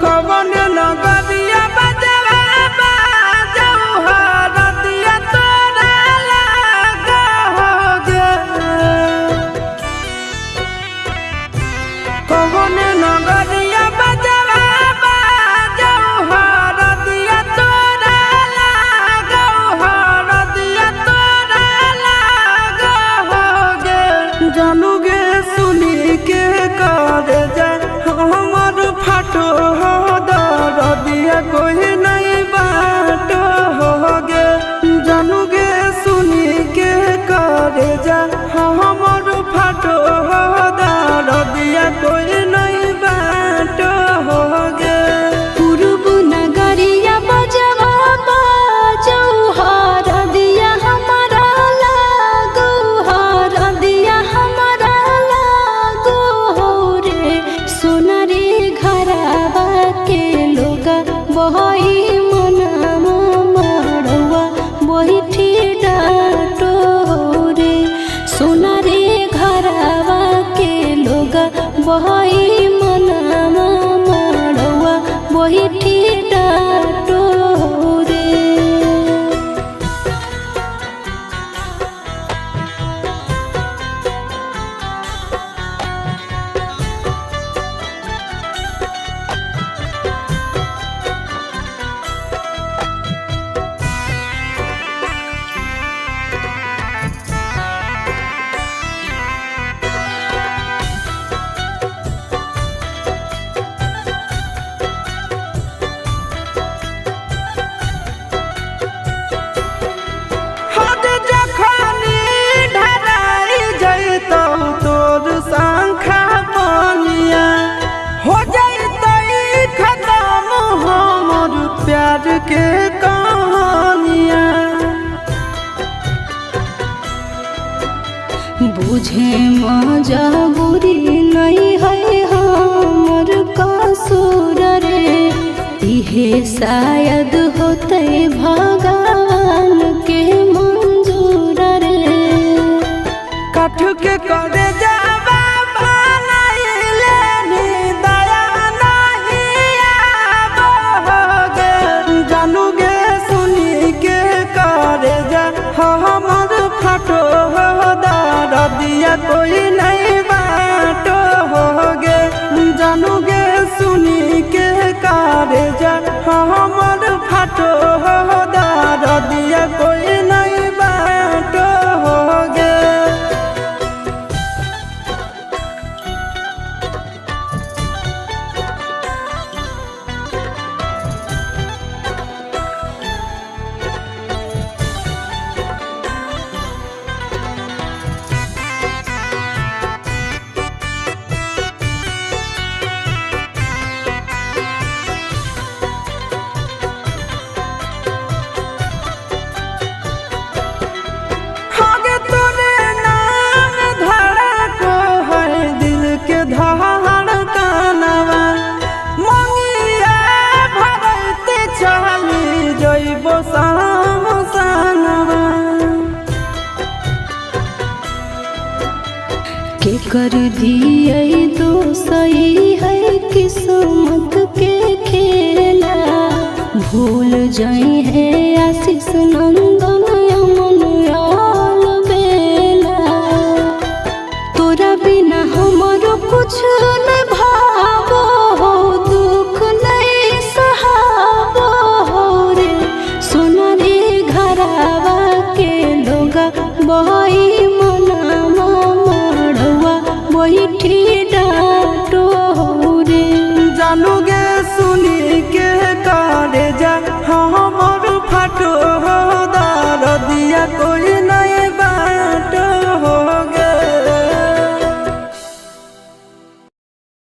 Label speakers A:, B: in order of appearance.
A: कवन नगरिया बजवा बाजऊ हरदिया तोरा लागोगे। कवन नगरिया बजवा बाजऊ हरदिया तोरा लागो हरदिया तोरा लागोगे। जानूगे सुनी के कर जा हमर फाटो दरदिया कोई नहीं बाटो होगे। जानूगे सुनी के करे जा हमर फाटो दरदिया कोई नहीं बाटो होगे।
B: पूर्व नगरिया बजवा बाजऊ हरदिया हमारा लागो हरदिया हमारा लागो हो रे। सोनारी घरवा के लोगा बही मनामा मड़वा बही डाटो रे। सोनारी घरवा के लोगा बही मनामा मड़वा बही डाटो रे।
A: हद जखनी ढराई जैतौ तोर शंखा बनिया हो जैतै खत्म हमर प्यार के कहानिया।
B: बुझे मजबूरी नहीं है हमर कसूर रे। इहे शायद होते भगवान के मंजूर रे।
A: काठ के करे जावा बनाइले नी दया नहीं आवोगे। जानूगे सुनी के करे जा हमर फाटो दरदिया कोई नहीं बाटो होगे। जानूगे सुनी के करे जा हमर फाटो दरदिया कोई नहीं बाटो होगे। आगे तोरे नाम धड़को है दिल के धड़कनवा। मंगिया भरते चली जइबो सामसनवा।
B: के कर दिए तो सही है किस्मत के खेला। भूल जाई है आशीष नंदन अमन आल बेला। तोरा बिना हमरो कुछ न भा